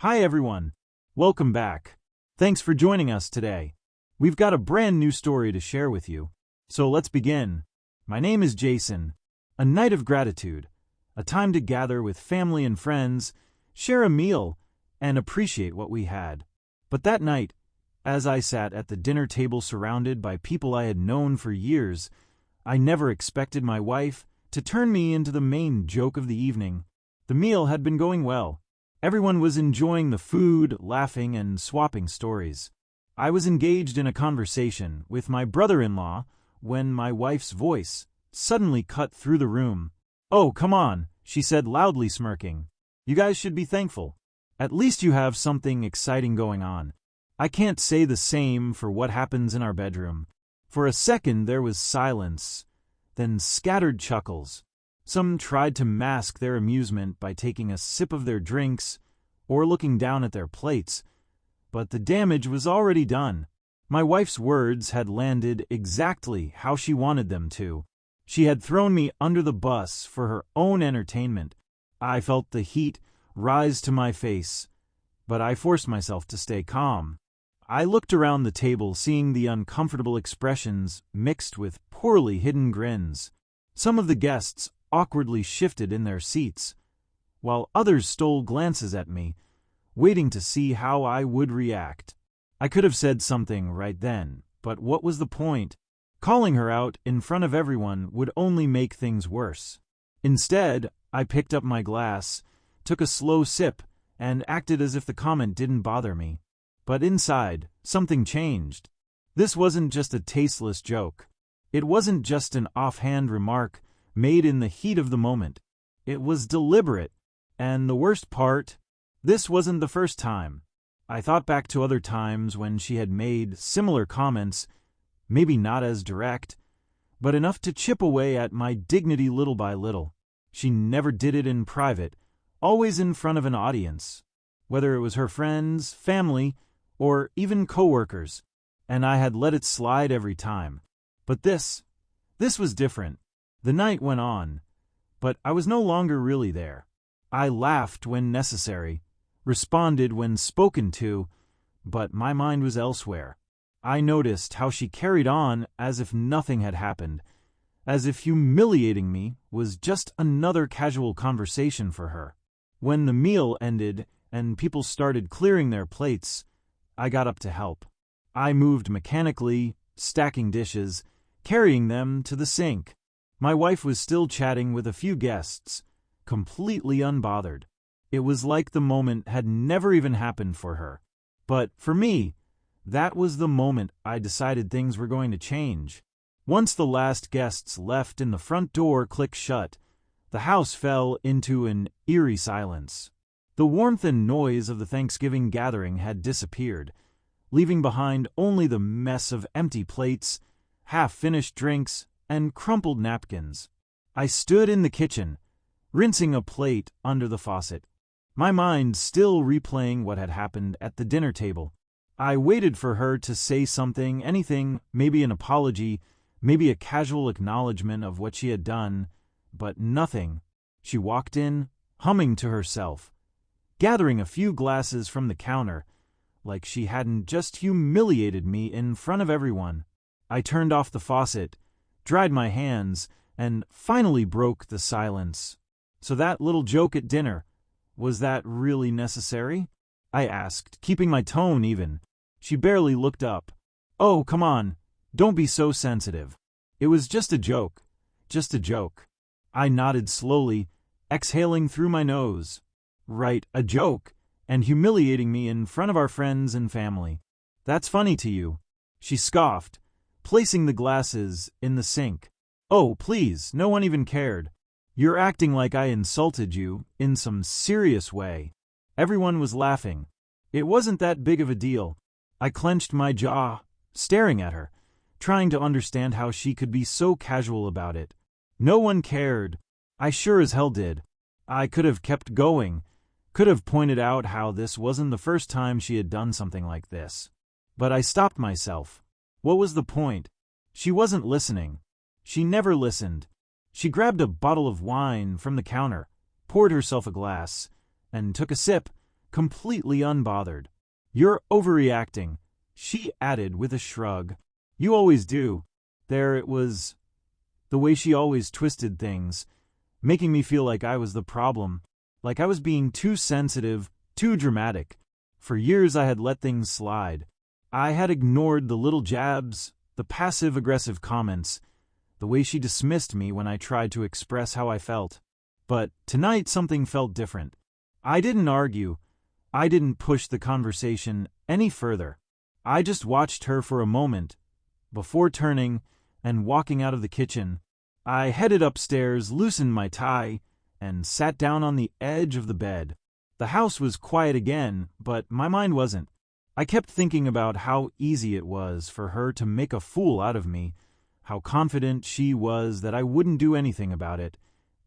Hi everyone. Welcome back. Thanks for joining us today. We've got a brand new story to share with you. So let's begin. My name is Jason. A night of gratitude. A time to gather with family and friends, share a meal, and appreciate what we had. But that night, as I sat at the dinner table surrounded by people I had known for years, I never expected my wife to turn me into the main joke of the evening. The meal had been going well. Everyone was enjoying the food, laughing, and swapping stories. I was engaged in a conversation with my brother-in-law when my wife's voice suddenly cut through the room. "Oh, come on," she said, loudly smirking. "You guys should be thankful. At least you have something exciting going on. I can't say the same for what happens in our bedroom." For a second there was silence, then scattered chuckles. Some tried to mask their amusement by taking a sip of their drinks or looking down at their plates, but the damage was already done. My wife's words had landed exactly how she wanted them to. She had thrown me under the bus for her own entertainment. I felt the heat rise to my face, but I forced myself to stay calm. I looked around the table, seeing the uncomfortable expressions mixed with poorly hidden grins. Some of the guests awkwardly shifted in their seats, while others stole glances at me, waiting to see how I would react. I could have said something right then, but what was the point? Calling her out in front of everyone would only make things worse. Instead, I picked up my glass, took a slow sip, and acted as if the comment didn't bother me. But inside, something changed. This wasn't just a tasteless joke. It wasn't just an offhand remark made in the heat of the moment. It was deliberate. And the worst part, this wasn't the first time. I thought back to other times when she had made similar comments, maybe not as direct, but enough to chip away at my dignity little by little. She never did it in private, always in front of an audience, whether it was her friends, family, or even coworkers, and I had let it slide every time. But this was different. The night went on, but I was no longer really there. I laughed when necessary, responded when spoken to, but my mind was elsewhere. I noticed how she carried on as if nothing had happened, as if humiliating me was just another casual conversation for her. When the meal ended and people started clearing their plates, I got up to help. I moved mechanically, stacking dishes, carrying them to the sink. My wife was still chatting with a few guests, completely unbothered. It was like the moment had never even happened for her. But for me, that was the moment I decided things were going to change. Once the last guests left and the front door clicked shut, the house fell into an eerie silence. The warmth and noise of the Thanksgiving gathering had disappeared, leaving behind only the mess of empty plates, half-finished drinks, and crumpled napkins. I stood in the kitchen, rinsing a plate under the faucet, my mind still replaying what had happened at the dinner table. I waited for her to say something, anything, maybe an apology, maybe a casual acknowledgement of what she had done, but nothing. She walked in, humming to herself, gathering a few glasses from the counter, like she hadn't just humiliated me in front of everyone. I turned off the faucet, dried my hands, and finally broke the silence. "So that little joke at dinner, was that really necessary?" I asked, keeping my tone even. She barely looked up. "Oh, come on, don't be so sensitive. It was just a joke, just a joke." I nodded slowly, exhaling through my nose. "Right, a joke, and humiliating me in front of our friends and family. That's funny to you," she scoffed, placing the glasses in the sink. "Oh, please, no one even cared. You're acting like I insulted you in some serious way." Everyone was laughing. It wasn't that big of a deal. I clenched my jaw, staring at her, trying to understand how she could be so casual about it. No one cared. I sure as hell did. I could have kept going, could have pointed out how this wasn't the first time she had done something like this. But I stopped myself. What was the point? She wasn't listening. She never listened. She grabbed a bottle of wine from the counter, poured herself a glass, and took a sip, completely unbothered. "You're overreacting," she added with a shrug. "You always do." There it was, the way she always twisted things, making me feel like I was the problem, like I was being too sensitive, too dramatic. For years I had let things slide. I had ignored the little jabs, the passive-aggressive comments, the way she dismissed me when I tried to express how I felt. But tonight something felt different. I didn't argue. I didn't push the conversation any further. I just watched her for a moment before turning and walking out of the kitchen. I headed upstairs, loosened my tie, and sat down on the edge of the bed. The house was quiet again, but my mind wasn't. I kept thinking about how easy it was for her to make a fool out of me, how confident she was that I wouldn't do anything about it,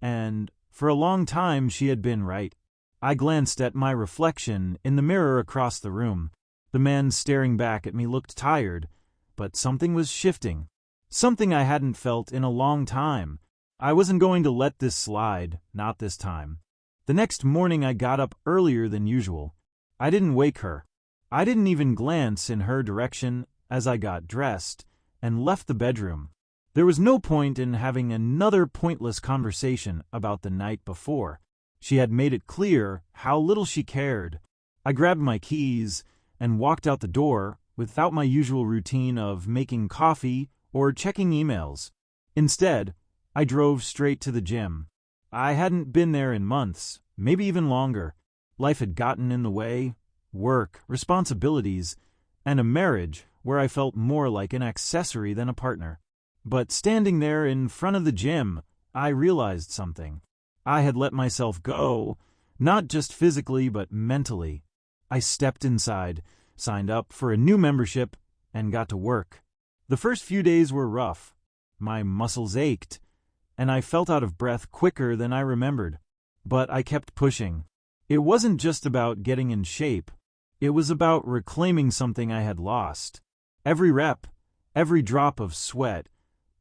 and for a long time she had been right. I glanced at my reflection in the mirror across the room. The man staring back at me looked tired, but something was shifting. Something I hadn't felt in a long time. I wasn't going to let this slide, not this time. The next morning I got up earlier than usual. I didn't wake her. I didn't even glance in her direction as I got dressed and left the bedroom. There was no point in having another pointless conversation about the night before. She had made it clear how little she cared. I grabbed my keys and walked out the door without my usual routine of making coffee or checking emails. Instead, I drove straight to the gym. I hadn't been there in months, maybe even longer. Life had gotten in the way, work, responsibilities, and a marriage where I felt more like an accessory than a partner. But standing there in front of the gym, I realized something. I had let myself go, not just physically but mentally. I stepped inside, signed up for a new membership, and got to work. The first few days were rough. My muscles ached, and I felt out of breath quicker than I remembered. But I kept pushing. It wasn't just about getting in shape. It was about reclaiming something I had lost. Every rep, every drop of sweat,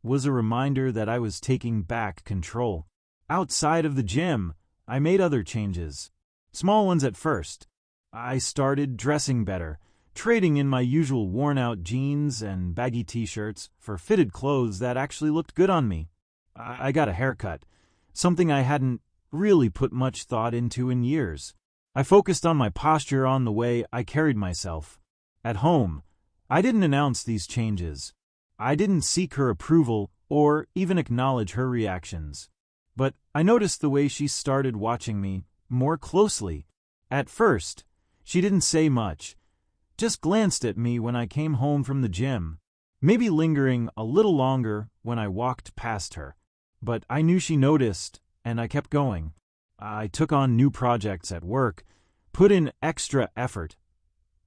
was a reminder that I was taking back control. Outside of the gym, I made other changes. Small ones at first. I started dressing better, trading in my usual worn-out jeans and baggy t-shirts for fitted clothes that actually looked good on me. I got a haircut, something I hadn't really put much thought into in years. I focused on my posture, on the way I carried myself. At home, I didn't announce these changes. I didn't seek her approval or even acknowledge her reactions. But I noticed the way she started watching me more closely. At first, she didn't say much, just glanced at me when I came home from the gym, maybe lingering a little longer when I walked past her. But I knew she noticed, and I kept going. I took on new projects at work, put in extra effort,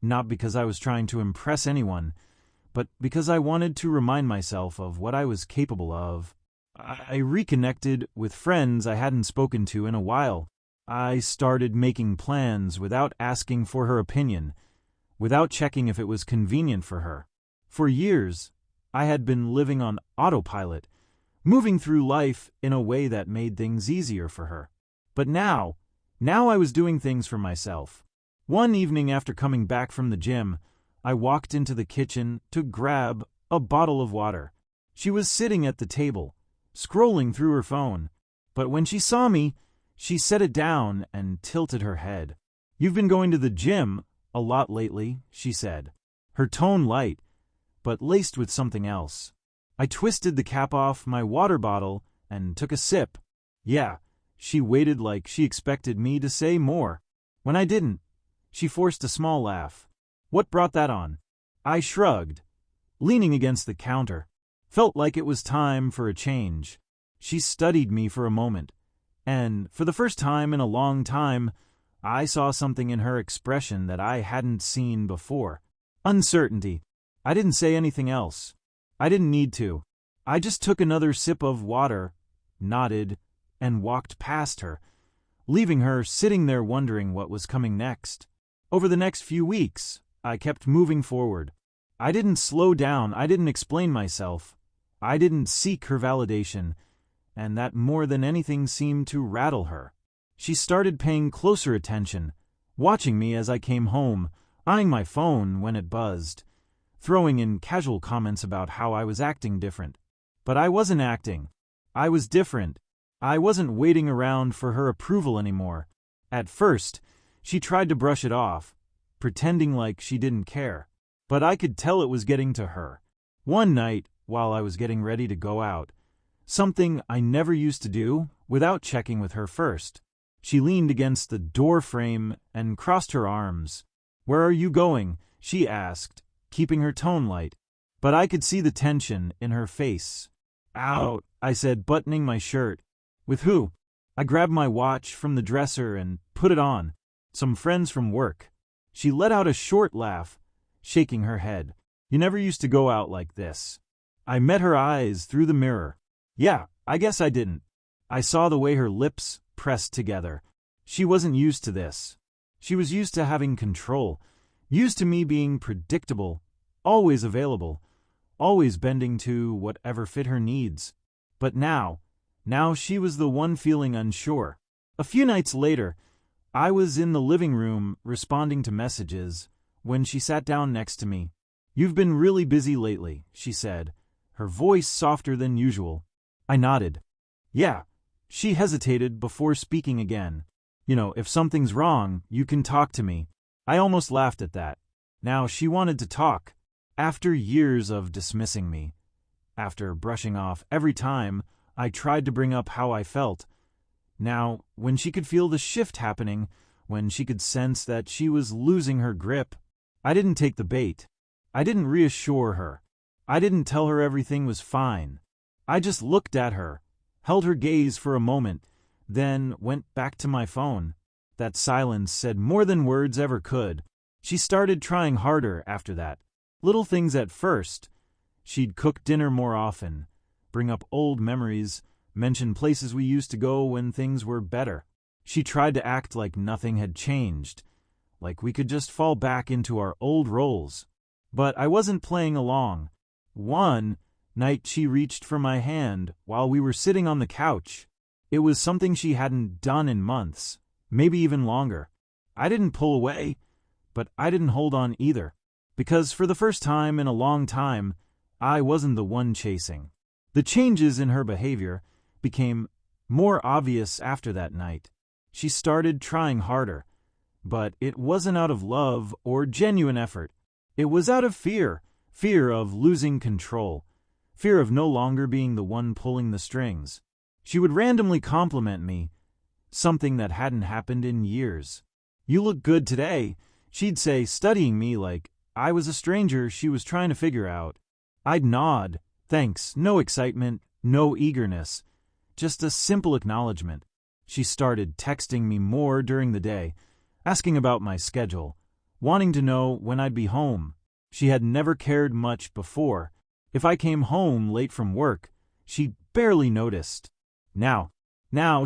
not because I was trying to impress anyone, but because I wanted to remind myself of what I was capable of. I reconnected with friends I hadn't spoken to in a while. I started making plans without asking for her opinion, without checking if it was convenient for her. For years, I had been living on autopilot, moving through life in a way that made things easier for her. But now I was doing things for myself. One evening after coming back from the gym, I walked into the kitchen to grab a bottle of water. She was sitting at the table, scrolling through her phone. But when she saw me, she set it down and tilted her head. "You've been going to the gym a lot lately," she said, her tone light, but laced with something else. I twisted the cap off my water bottle and took a sip. "Yeah." She waited like she expected me to say more. When I didn't, she forced a small laugh. "What brought that on?" I shrugged, leaning against the counter. Felt like it was time for a change. She studied me for a moment, and for the first time in a long time, I saw something in her expression that I hadn't seen before. Uncertainty. I didn't say anything else. I didn't need to. I just took another sip of water, nodded, and walked past her, leaving her sitting there wondering what was coming next. Over the next few weeks, I kept moving forward. I didn't slow down, I didn't explain myself, I didn't seek her validation, and that more than anything seemed to rattle her. She started paying closer attention, watching me as I came home, eyeing my phone when it buzzed, throwing in casual comments about how I was acting different. But I wasn't acting. I was different. I wasn't waiting around for her approval anymore. At first, she tried to brush it off, pretending like she didn't care. But I could tell it was getting to her. One night, while I was getting ready to go out, something I never used to do without checking with her first, she leaned against the door frame and crossed her arms. "Where are you going?" she asked, keeping her tone light. But I could see the tension in her face. "Out," I said, buttoning my shirt. "With who?" I grabbed my watch from the dresser and put it on. "Some friends from work." She let out a short laugh, shaking her head. "You never used to go out like this." I met her eyes through the mirror. Yeah, I guess I didn't. I saw the way her lips pressed together. She wasn't used to this. She was used to having control, used to me being predictable, always available, always bending to whatever fit her needs. But now she was the one feeling unsure. A few nights later, I was in the living room responding to messages when she sat down next to me. "You've been really busy lately," she said, her voice softer than usual. I nodded. "Yeah." She hesitated before speaking again. "If something's wrong, you can talk to me." I almost laughed at that. Now she wanted to talk. After years of dismissing me, after brushing off every time I tried to bring up how I felt, now, when she could feel the shift happening, when she could sense that she was losing her grip, I didn't take the bait. I didn't reassure her. I didn't tell her everything was fine. I just looked at her, held her gaze for a moment, then went back to my phone. That silence said more than words ever could. She started trying harder after that. Little things at first. She'd cook dinner more often, bring up old memories, mention places we used to go when things were better. She tried to act like nothing had changed, like we could just fall back into our old roles. But I wasn't playing along. One night she reached for my hand while we were sitting on the couch. It was something she hadn't done in months, maybe even longer. I didn't pull away, but I didn't hold on either, because for the first time in a long time, I wasn't the one chasing. The changes in her behavior became more obvious after that night. She started trying harder, but it wasn't out of love or genuine effort. It was out of fear of losing control, fear of no longer being the one pulling the strings. She would randomly compliment me, something that hadn't happened in years. "You look good today," she'd say, studying me like I was a stranger she was trying to figure out. I'd nod, thanks, no excitement, no eagerness, just a simple acknowledgement. She started texting me more during the day, asking about my schedule, wanting to know when I'd be home. She had never cared much before. If I came home late from work, she barely noticed. Now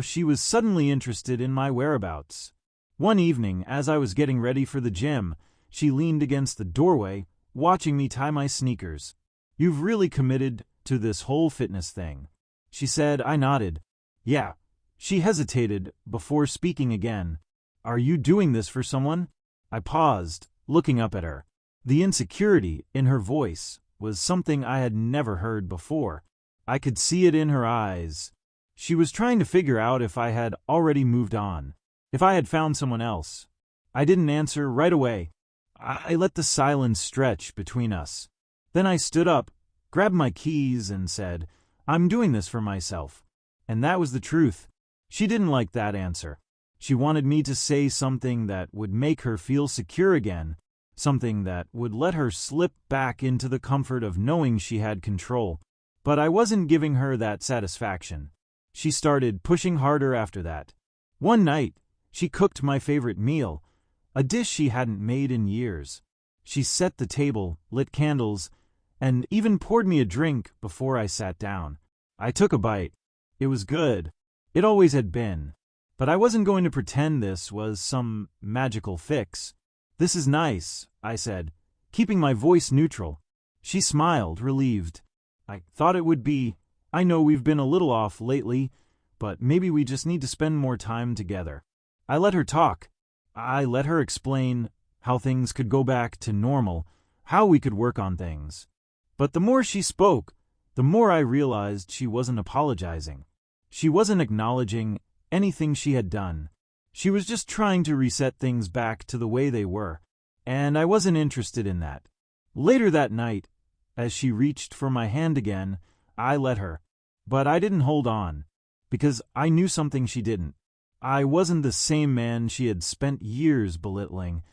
she was suddenly interested in my whereabouts. One evening, as I was getting ready for the gym, she leaned against the doorway, watching me tie my sneakers. "You've really committed to this whole fitness thing," she said. I nodded. "Yeah." She hesitated before speaking again. "Are you doing this for someone?" I paused, looking up at her. The insecurity in her voice was something I had never heard before. I could see it in her eyes. She was trying to figure out if I had already moved on, if I had found someone else. I didn't answer right away. I let the silence stretch between us. Then I stood up, grabbed my keys, and said, "I'm doing this for myself." And that was the truth. She didn't like that answer. She wanted me to say something that would make her feel secure again, something that would let her slip back into the comfort of knowing she had control. But I wasn't giving her that satisfaction. She started pushing harder after that. One night, she cooked my favorite meal, a dish she hadn't made in years. She set the table, lit candles, and even poured me a drink before I sat down. I took a bite. It was good. It always had been. But I wasn't going to pretend this was some magical fix. "This is nice," I said, keeping my voice neutral. She smiled, relieved. "I thought it would be. I know we've been a little off lately, but maybe we just need to spend more time together." I let her talk. I let her explain how things could go back to normal, how we could work on things. But the more she spoke, the more I realized she wasn't apologizing. She wasn't acknowledging anything she had done. She was just trying to reset things back to the way they were, and I wasn't interested in that. Later that night, as she reached for my hand again, I let her. But I didn't hold on, because I knew something she didn't. I wasn't the same man she had spent years belittling,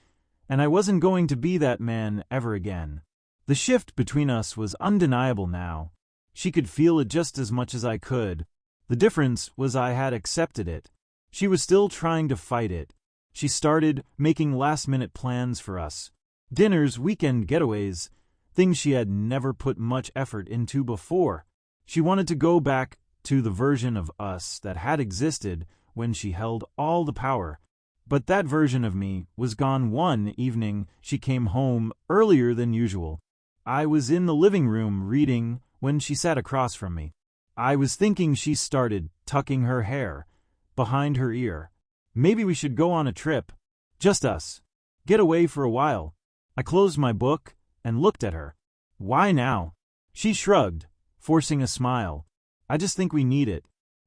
and I wasn't going to be that man ever again. The shift between us was undeniable now. She could feel it just as much as I could. The difference was I had accepted it. She was still trying to fight it. She started making last-minute plans for us. Dinners, weekend getaways, things she had never put much effort into before. She wanted to go back to the version of us that had existed when she held all the power. But that version of me was gone one evening. She came home earlier than usual. I was in the living room reading when she sat across from me. I was thinking she started tucking her hair behind her ear. Maybe we should go on a trip. Just us. Get away for a while. I closed my book and looked at her. Why now? She shrugged, forcing a smile. I just think we need it.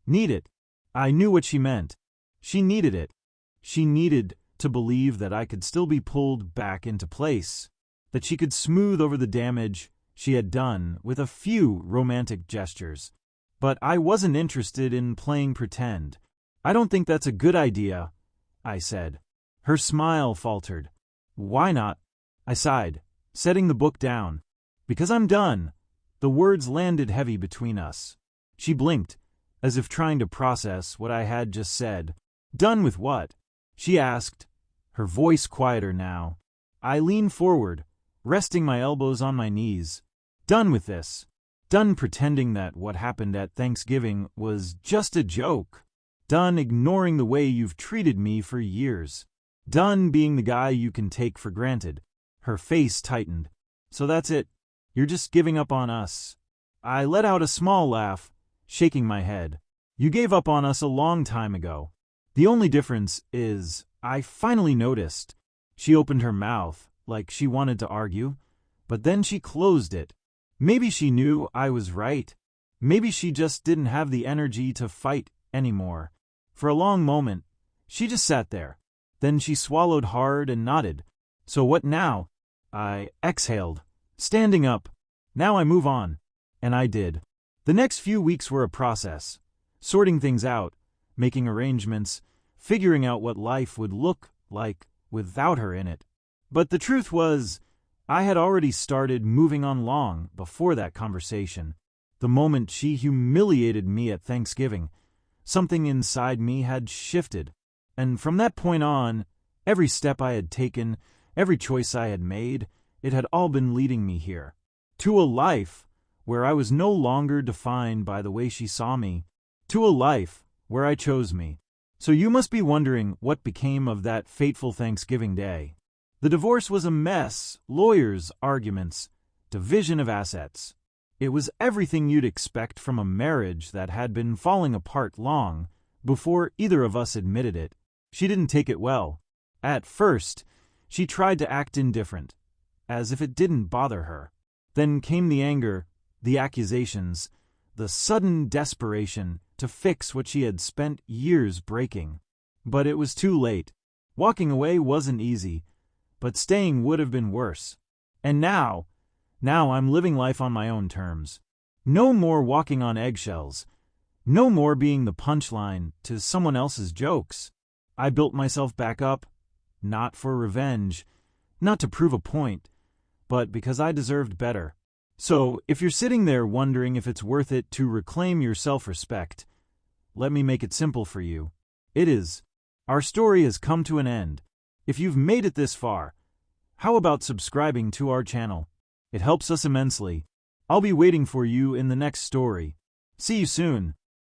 Need it. I knew what she meant. She needed it. She needed to believe that I could still be pulled back into place, that she could smooth over the damage she had done with a few romantic gestures. But I wasn't interested in playing pretend. I don't think that's a good idea, I said. Her smile faltered. Why not? I sighed, setting the book down. Because I'm done. The words landed heavy between us. She blinked, as if trying to process what I had just said. Done with what? She asked, her voice quieter now. I leaned forward, resting my elbows on my knees. Done with this. Done pretending that what happened at Thanksgiving was just a joke. Done ignoring the way you've treated me for years. Done being the guy you can take for granted. Her face tightened. So that's it. You're just giving up on us. I let out a small laugh, shaking my head. You gave up on us a long time ago. The only difference is, I finally noticed. She opened her mouth, like she wanted to argue, but then she closed it. Maybe she knew I was right. Maybe she just didn't have the energy to fight anymore. For a long moment, she just sat there. Then she swallowed hard and nodded. So what now? I exhaled, standing up. Now I move on. And I did. The next few weeks were a process. Sorting things out, making arrangements, figuring out what life would look like without her in it. But the truth was, I had already started moving on long before that conversation. The moment she humiliated me at Thanksgiving, something inside me had shifted. And from that point on, every step I had taken, every choice I had made, it had all been leading me here. To a life where I was no longer defined by the way she saw me. To a life where I chose me. So you must be wondering what became of that fateful Thanksgiving day. The divorce was a mess, lawyers, arguments, division of assets. It was everything you'd expect from a marriage that had been falling apart long before either of us admitted it. She didn't take it well. At first, she tried to act indifferent, as if it didn't bother her. Then came the anger, the accusations, the sudden desperation to fix what she had spent years breaking. But it was too late. Walking away wasn't easy, but staying would have been worse. And now I'm living life on my own terms. No more walking on eggshells. No more being the punchline to someone else's jokes. I built myself back up, not for revenge, not to prove a point, but because I deserved better. So, if you're sitting there wondering if it's worth it to reclaim your self-respect, let me make it simple for you. It is. Our story has come to an end. If you've made it this far, how about subscribing to our channel? It helps us immensely. I'll be waiting for you in the next story. See you soon.